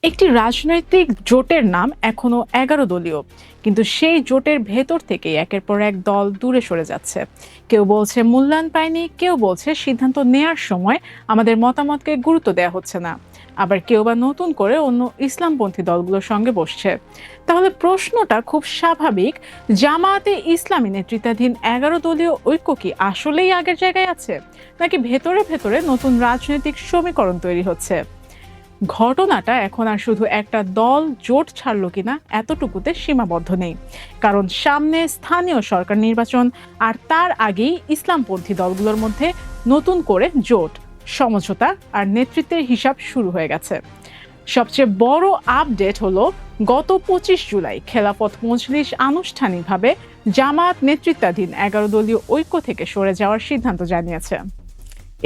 একটি রাজনৈতিক জোটের নাম এখনো 11 দলীয়, কিন্তু সেই জোটের ভেতর থেকে একের পর এক দল দূরে সরে যাচ্ছে। কেউ বলছে মূল্যায়ন পায়নি, কেউ বলছে সিদ্ধান্ত নেয়ার সময় আমাদের মতামতকে গুরুত্ব দেওয়া হচ্ছে না, আবার কেউ বা নতুন করে অন্য ইসলামপন্থী দলগুলোর সঙ্গে বসছে। তাহলে প্রশ্নটা খুব স্বাভাবিক, জামায়াতে ইসলামী নেতৃত্বাধীন 11 দলীয় ঐক্য কি আসলেই আগের জায়গায় আছে, নাকি ভেতরে ভেতরে নতুন রাজনৈতিক সমীকরণ তৈরি হচ্ছে? ঘটনাটা এখন আর শুধু একটা দল জোট ছাড়লো কিনা এতটুকুতে সীমাবদ্ধ নেই, কারণ সামনে স্থানীয় সরকার নির্বাচন, আর তার আগেই ইসলামপন্থী দলগুলোর মধ্যে নতুন করে জোট, সমঝোতা আর নেতৃত্বের হিসাব শুরু হয়ে গেছে। সবচেয়ে বড় আপডেট হলো, গত 25 জুলাই খেলাফত মজলিস আনুষ্ঠানিকভাবে জামায়াত নেতৃত্বাধীন 11 দলীয় ঐক্য থেকে সরে যাওয়ার সিদ্ধান্ত জানিয়েছে।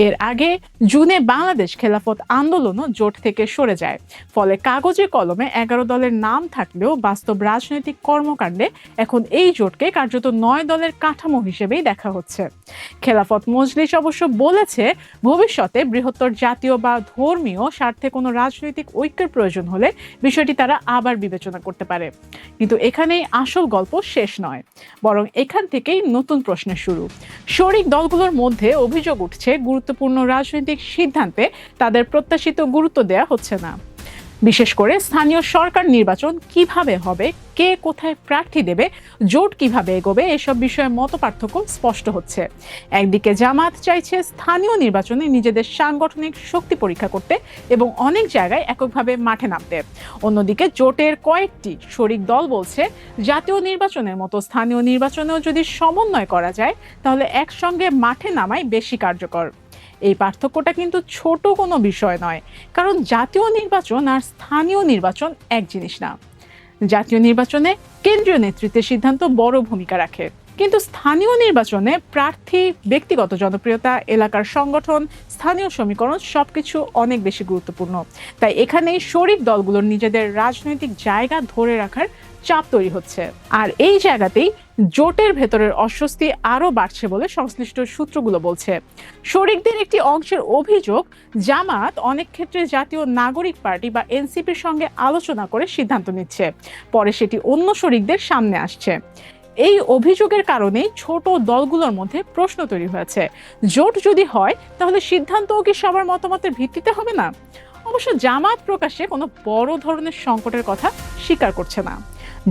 এর আগে জুনে বাংলাদেশ খেলাফত আন্দোলনও জোট থেকে সরে যায়। ফলে কাগজে কলমে 11 দলের নাম থাকলেও বাস্তব রাজনৈতিক কর্মকাণ্ডে এখন এই জোটকে কার্যত 9 দলের কাঠামো হিসেবেই দেখা হচ্ছে। খেলাফত মজলিস অবশ্য বলেছে, ভবিষ্যতে বৃহত্তর জাতীয় বা ধর্মীয় স্বার্থে কোনো রাজনৈতিক ঐক্যের প্রয়োজন হলে বিষয়টি তারা আবার বিবেচনা করতে পারে। কিন্তু এখানেই আসল গল্প শেষ নয়, বরং এখান থেকেই নতুন প্রশ্নের শুরু। শরিক দলগুলোর মধ্যে অভিযোগ উঠছে, গুরুত্বপূর্ণ রাজনৈতিক সিদ্ধান্তে তাদের প্রত্যাশিত গুরুত্ব দেওয়া হচ্ছে না। বিশেষ করে স্থানীয় সরকার নির্বাচন কিভাবে হবে, কে কোথায় প্রার্থী দেবে, জোট কিভাবে এগোবে, এসব বিষয়ে মতপার্থক্য স্পষ্ট হচ্ছে। একদিকে জামায়াত চাইছে স্থানীয় নির্বাচনে নিজেদের সাংগঠনিক শক্তি পরীক্ষা করতে এবং অনেক জায়গায় এককভাবে মাঠে নামতে। অন্যদিকে জোটের কয়েকটি শরিক দল বলছে, জাতীয় নির্বাচনের মতো স্থানীয় নির্বাচনেও যদি সমন্বয় করা যায়, তাহলে একসঙ্গে মাঠে নামাই বেশি কার্যকর। এই পার্থক্যটা কিন্তু ছোট কোনো বিষয় নয়, কারণ জাতীয় নির্বাচন আর স্থানীয় নির্বাচন এক জিনিস না। জাতীয় নির্বাচনে কেন্দ্রীয় নেতৃত্বের সিদ্ধান্ত বড় ভূমিকা রাখে, কিন্তু স্থানীয় নির্বাচনে প্রার্থী, ব্যক্তিগত জনপ্রিয়তা, এলাকার সংগঠন, স্থানীয় সমীকরণ সবকিছু অনেক বেশি গুরুত্বপূর্ণ। তাই এখানেই শরিক দলগুলোর নিজেদের রাজনৈতিক জায়গা ধরে রাখার চাপ তৈরি হচ্ছে। আর এই জায়গাতেই জোটের ভেতরের অস্বস্তি আরো বাড়ছে বলে সংশ্লিষ্ট সূত্রগুলো বলছে। শরিকদের একটি অংশের অভিযোগ, জামায়াত অনেক ক্ষেত্রে জাতীয় নাগরিক পার্টি বা এনসিপির সঙ্গে আলোচনা করে সিদ্ধান্ত নিচ্ছে, পরে সেটি অন্য শরিকদের সামনে আসছে। এই অভিযোগের কারণেই ছোট দলগুলোর মধ্যে প্রশ্ন তৈরি হয়েছে, জোট যদি হয় তাহলে সিদ্ধান্তও কি সবার মতামতের ভিত্তিতে হবে না? অবশ্য জামায়াত প্রকাশ্যে কোনো বড় ধরনের সংকটের কথা স্বীকার করছে না।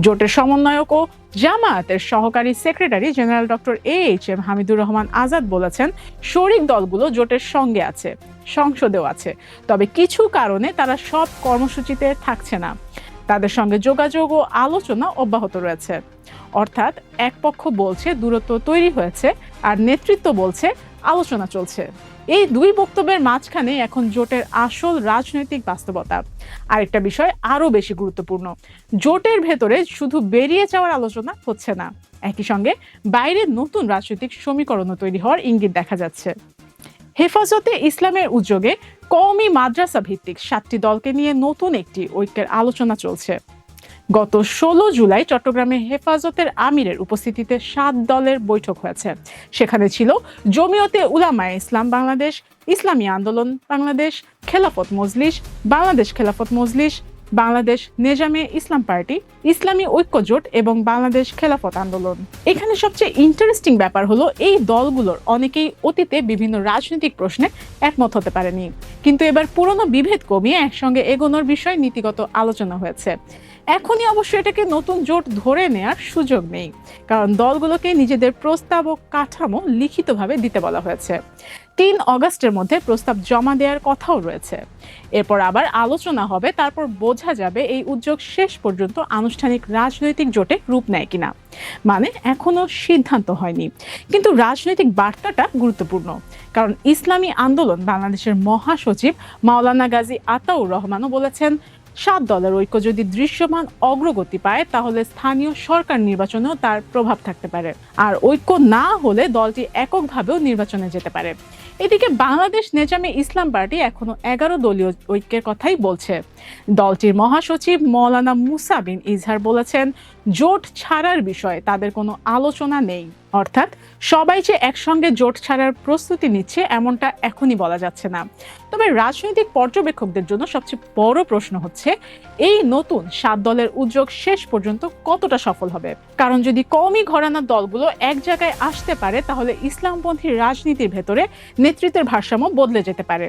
জোটের সমন্বয়ক ও জামায়াতের সহকারী secretary general doctor AHM Hamidur Rahman Azad বলেছেন, শরিক দলগুলো জোটের সঙ্গে আছে, সংসদেও আছে, তবে কিছু কারণে তারা সব কর্মসূচিতে থাকছে না। তাদের সঙ্গে যোগাযোগ ও আলোচনা অব্যাহত রয়েছে। অর্থাৎ এক পক্ষ বলছে দূরত্ব তৈরি হয়েছে, আর নেতৃত্ব বলছে আলোচনা চলছে। এই দুই বক্তব্যের মাঝখানে এখন জোটের আসল রাজনৈতিক বাস্তবতা। আরেকটা বিষয় আরো বেশি গুরুত্বপূর্ণ, জোটের ভেতরে শুধু বেরিয়ে যাওয়ার আলোচনা হচ্ছে না, একই সঙ্গে বাইরে নতুন রাজনৈতিক সমীকরণও তৈরি হওয়ার ইঙ্গিত দেখা যাচ্ছে। হেফাজতে ইসলামের উদ্যোগে কওমি মাদ্রাসা ভিত্তিক 7টি দলকে নিয়ে নতুন একটি ঐক্যের আলোচনা চলছে। গত 16 জুলাই চট্টগ্রামে হেফাজতের আমিরের উপস্থিতিতে 7 দলের বৈঠক হয়েছে। সেখানে ছিল জমিয়তে উলামায়ে ইসলাম বাংলাদেশ, ইসলামী আন্দোলন বাংলাদেশ, খেলাফত মজলিস, বাংলাদেশ খেলাফত মজলিস, বাংলাদেশ নেজামে ইসলাম পার্টি, ইসলামী ঐক্য জোট এবং বাংলাদেশ খেলাফত আন্দোলন। এখানে সবচেয়ে ইন্টারেস্টিং ব্যাপার হলো, এই দলগুলোর অনেকেই অতীতে বিভিন্ন রাজনৈতিক প্রশ্নে একমত হতে পারেনি, কিন্তু এবার পুরনো বিভেদ কমিয়ে একসঙ্গে এগোনোর বিষয়ে নীতিগত আলোচনা হয়েছে। এখনই অবশ্য এটাকে নতুন জোট ধরে নেয়ার সুযোগ নেই, কারণ দলগুলোকে নিজেদের প্রস্তাব ও কাঠামো লিখিতভাবে দিতে বলা হয়েছে। 3 অগস্টের মধ্যে প্রস্তাব জমা দেওয়ার কথাও রয়েছে। এরপর আবার আলোচনা হবে, তারপর বোঝা যাবে এই উদ্যোগ শেষ পর্যন্ত আনুষ্ঠানিক রাজনৈতিক জোটে রূপ নেয় কিনা। মানে এখনো সিদ্ধান্ত হয়নি, কিন্তু রাজনৈতিক বার্তাটা গুরুত্বপূর্ণ, কারণ ইসলামী আন্দোলন বাংলাদেশের মহাসচিব মাওলানা গাজী আতাউর রহমানও বলেছেন, 7 দলের ঐক্য যদি দৃশ্যমান অগ্রগতি পায়, তাহলে স্থানীয় সরকার নির্বাচনেও তার প্রভাব থাকতে পারে, আর ঐক্য না হলে দলটি এককভাবেও নির্বাচনে যেতে পারে। এদিকে বাংলাদেশ নেজামে ইসলাম পার্টি এখনো 11 দলীয় ঐক্যের কথাই বলছে। দলটির মহাসচিব মাওলানা মুসা বিন ইজহার বলেছেন, জোট ছাড়ার বিষয়ে তাদের কোনো আলোচনা নেই। অর্থাৎ সবাই যে একসঙ্গে জোট ছাড়ার প্রস্তুতি নিচ্ছে এমনটা এখনই বলা যাচ্ছে না। তবে রাজনৈতিক পর্যবেক্ষকদের জন্য সবচেয়ে বড় প্রশ্ন হচ্ছে এই নতুন 7 দলের উদ্যোগ শেষ পর্যন্ত কতটা সফল হবে। কারণ যদি কওমি ঘরানার দলগুলো এক জায়গায় আসতে পারে তাহলে ইসলামপন্থী রাজনীতির ভেতরে নেতৃত্বের ভারসাম্য বদলে যেতে পারে।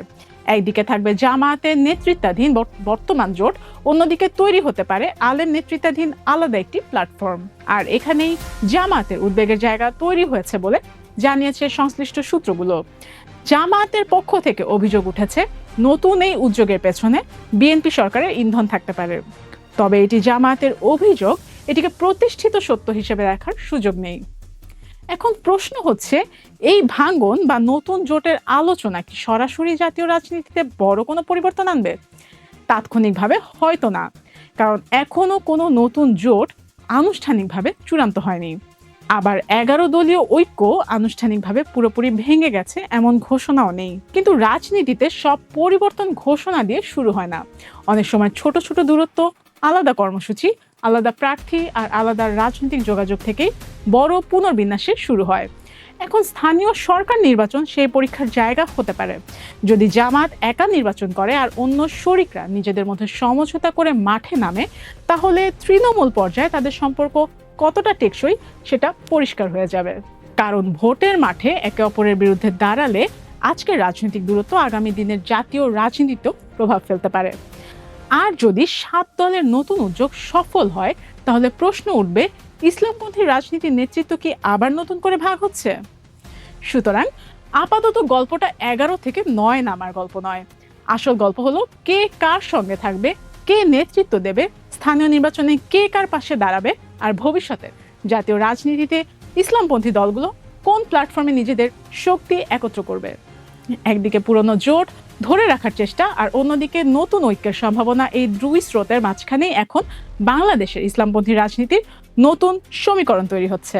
একদিকে থাকবে জামায়াতের নেতৃত্বাধীন বর্তমান জোট, অন্যদিকে তৈরি হতে পারে আলেম নেতৃত্বাধীন আলাদা একটি প্ল্যাটফর্ম। আর এখানেই জামায়াতের উদ্বেগের জায়গা তৈরি হয়েছে বলে জানিয়েছে সংশ্লিষ্ট সূত্রগুলো। জামায়াতের পক্ষ থেকে অভিযোগ উঠেছে নতুন এই উদ্যোগের পেছনে বিএনপি সরকারের ইন্ধন থাকতে পারে। তবে এটি জামায়াতের অভিযোগ, এটিকে প্রতিষ্ঠিত সত্য হিসেবে রাখার সুযোগ নেই। এখন প্রশ্ন হচ্ছে এই ভাঙ্গন বা নতুন জোটের আলোচনা কি সরাসরি জাতীয় রাজনীতিতে বড় কোনো পরিবর্তন আনবে? তাৎক্ষণিকভাবে হয়তো না, কারণ এখনো কোনো নতুন জোট আনুষ্ঠানিকভাবে চূড়ান্ত হয়নি। আবার 11 দলীয় ঐক্য আনুষ্ঠানিকভাবে পুরোপুরি ভেঙে গেছে এমন ঘোষণাও নেই। কিন্তু রাজনীতিতে সব পরিবর্তন ঘোষণা দিয়ে শুরু হয় না। অনেক সময় ছোট ছোট দূরত্ব, আলাদা কর্মসূচি, আলাদা প্রার্থী আর আলাদা রাজনৈতিক যোগাযোগ থেকেই বড় পুনর্বিন্যাসের শুরু হয়। এখন স্থানীয় সরকার নির্বাচন সেই পরীক্ষার জায়গা হতে পারে। যদি জামাত একা নির্বাচন করে আর অন্য শরিকরা নিজেদের মধ্যে সমঝোতা করে মাঠে নামে, তাহলে তৃণমূল পর্যায়ে তাদের সম্পর্ক কতটা টেকসই সেটা পরিষ্কার হয়ে যাবে। কারণ ভোটের মাঠে একে অপরের বিরুদ্ধে দাঁড়ালে আজকের রাজনৈতিক দূরত্ব আগামী দিনের জাতীয় রাজনীতিতেও প্রভাব ফেলতে পারে। আর যদি 7 দলের নতুন উদ্যোগ সফল হয় তাহলে প্রশ্ন উঠবে, ইসলামপন্থী রাজনীতির নেতৃত্ব কি আবার নতুন করে ভাগ হচ্ছে? সুতরাং আপাতত গল্পটা 11 থেকে 9 নামার গল্প নয়। আসল গল্প হলো কে কার সঙ্গে থাকবে, কে নেতৃত্ব দেবে, স্থানীয় নির্বাচনে কে কার পাশে দাঁড়াবে, আর ভবিষ্যতে জাতীয় রাজনীতিতে ইসলামপন্থী দলগুলো কোন প্ল্যাটফর্মে নিজেদের শক্তি একত্র করবে। একদিকে পুরনো জোট ধরে রাখার চেষ্টা আর অন্যদিকে নতুন ঐক্যের সম্ভাবনা, এই দুই স্রোতের মাঝখানেই এখন বাংলাদেশের ইসলামপন্থী রাজনীতির নতুন সমীকরণ তৈরি হচ্ছে।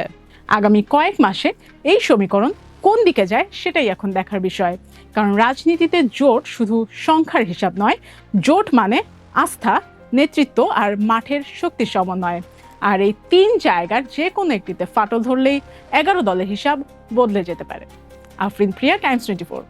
আগামী কয়েক মাসে এই সমীকরণ কোন দিকে যায় সেটাই এখন দেখার বিষয়। কারণ রাজনীতিতে জোট শুধু সংখ্যার হিসাব নয়, জোট মানে আস্থা, নেতৃত্ব আর মাঠের শক্তির সমন্বয়। আর এই 3 জায়গার যে কোনো একটিতে ফাটল ধরলেই 11 দলের হিসাব বদলে যেতে পারে। আফরিন প্রিয়া, টাইমস 24।